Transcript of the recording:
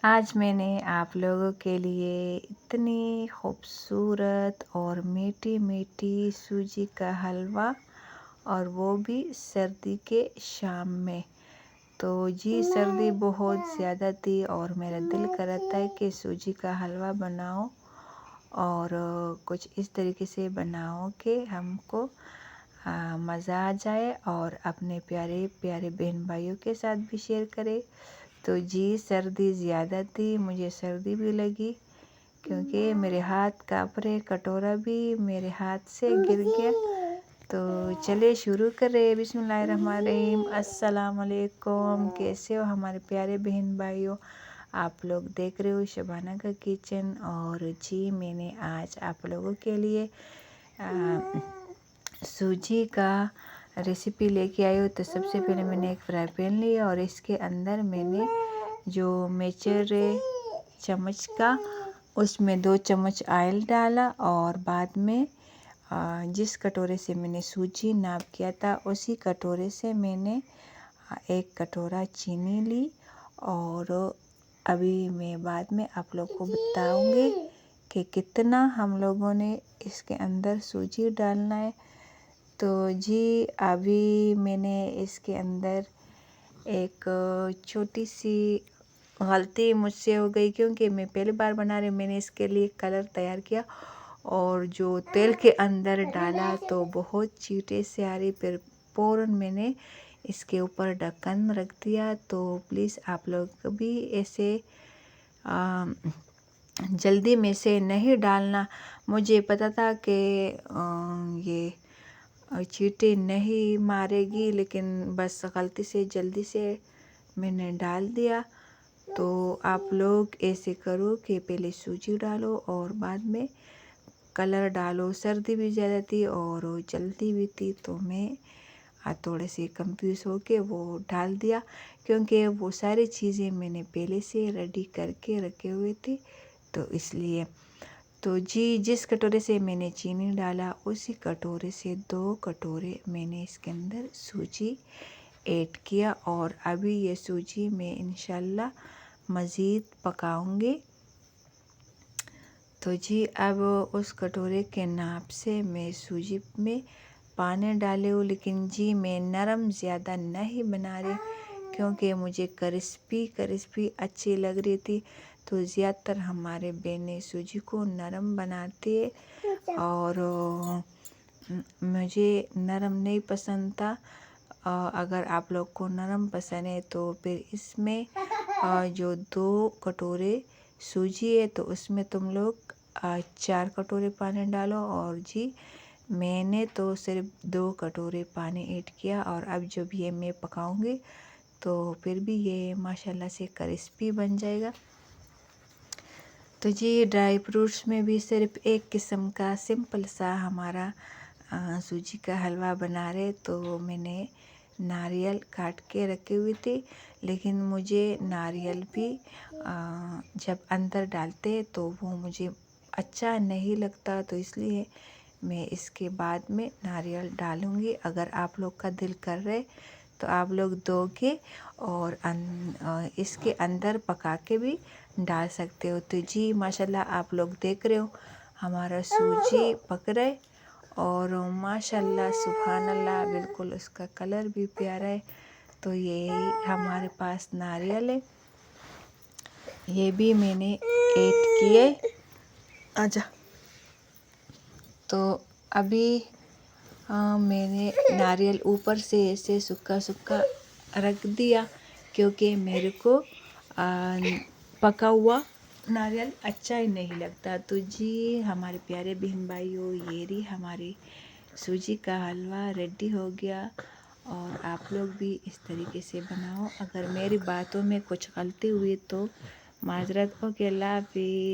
आज मैंने आप लोगों के लिए इतनी खूबसूरत और मीठी मीठी सूजी का हलवा और वो भी सर्दी के शाम में। तो जी सर्दी बहुत ज़्यादा थी और मेरा दिल कर रहा था कि सूजी का हलवा बनाओ और कुछ इस तरीके से बनाओ कि हमको मज़ा आ जाए और अपने प्यारे प्यारे बहन भाइयों के साथ भी शेयर करें। तो जी सर्दी ज़्यादा थी, मुझे सर्दी भी लगी क्योंकि मेरे हाथ काँप रहे, कटोरा भी मेरे हाथ से गिर गया। तो चलिए शुरू करें। बिस्मिल्लाहिर्रहमानिर्रहीम। अस्सलाम वालेकुम। कैसे हो हमारे प्यारे बहन भाइयों? आप लोग देख रहे हो शबाना का किचन। और जी मैंने आज आप लोगों के लिए सूजी का रेसिपी लेके आई हूँ। तो सबसे पहले मैंने एक फ्राई पैन लिया और इसके अंदर मैंने जो मेजर चम्मच का उसमें 2 चम्मच ऑयल डाला और बाद में जिस कटोरे से मैंने सूजी नाप किया था उसी कटोरे से मैंने 1 कटोरा चीनी ली। और अभी मैं बाद में आप लोग को बताऊंगी कि कितना हम लोगों ने इसके अंदर सूजी डालना है। तो जी अभी मैंने इसके अंदर एक छोटी सी गलती मुझसे हो गई क्योंकि मैं पहली बार बना रही हूँ। मैंने इसके लिए कलर तैयार किया और जो तेल के अंदर डाला तो बहुत चीटे से आ रही। फिर फ़ौरन मैंने इसके ऊपर ढक्कन रख दिया। तो प्लीज़ आप लोग भी ऐसे जल्दी में से नहीं डालना। मुझे पता था कि ये चींटे नहीं मारेगी, लेकिन बस गलती से जल्दी से मैंने डाल दिया। तो आप लोग ऐसे करो कि पहले सूजी डालो और बाद में कलर डालो। सर्दी भी ज़्यादा थी और जल्दी भी थी तो मैं थोड़े से कंफ्यूज हो के वो डाल दिया क्योंकि वो सारी चीज़ें मैंने पहले से रेडी करके रखे हुए थे, तो इसलिए। तो जी जिस कटोरे से मैंने चीनी डाला उसी कटोरे से 2 कटोरे मैंने इसके अंदर सूजी ऐड किया और अभी ये सूजी मैं इंशाल्लाह मज़ीद पकाऊंगी। तो जी अब उस कटोरे के नाप से मैं सूजी में पानी डाले हूँ, लेकिन जी मैं नरम ज़्यादा नहीं बना रही क्योंकि मुझे क्रिस्पी क्रिस्पी अच्छी लग रही थी। तो ज़्यादातर हमारे बहनें सूजी को नरम बनाती है और मुझे नरम नहीं पसंद था। अगर आप लोग को नरम पसंद है तो फिर इसमें जो 2 कटोरे सूजी है तो उसमें तुम लोग 4 कटोरे पानी डालो। और जी मैंने तो सिर्फ 2 कटोरे पानी ऐड किया और अब जब ये मैं पकाऊंगी तो फिर भी ये माशाल्लाह से क्रिस्पी बन जाएगा। तो जी ड्राई फ्रूट्स में भी सिर्फ एक किस्म का सिंपल सा हमारा सूजी का हलवा बना रहे। तो मैंने नारियल काट के रखे हुए थे, लेकिन मुझे नारियल भी जब अंदर डालते तो वो मुझे अच्छा नहीं लगता, तो इसलिए मैं इसके बाद में नारियल डालूँगी। अगर आप लोग का दिल कर रहे तो आप लोग दोगे और इसके अंदर पका के भी डाल सकते हो। तो जी माशाल्लाह आप लोग देख रहे हो हमारा सूजी पक रहा है और माशाल्लाह सुभान अल्लाह बिल्कुल उसका कलर भी प्यारा है। तो ये हमारे पास नारियल है, ये भी मैंने ऐड किए। आजा। तो अभी मैंने नारियल ऊपर से ऐसे सूखा सूखा रख दिया क्योंकि मेरे को पका हुआ नारियल अच्छा ही नहीं लगता। तो जी हमारे प्यारे बहन भाइयों ये रही हमारी सूजी का हलवा रेडी हो गया और आप लोग भी इस तरीके से बनाओ। अगर मेरी बातों में कुछ गलती हुई तो माजरत हो के। अल्लाह हाफिज़।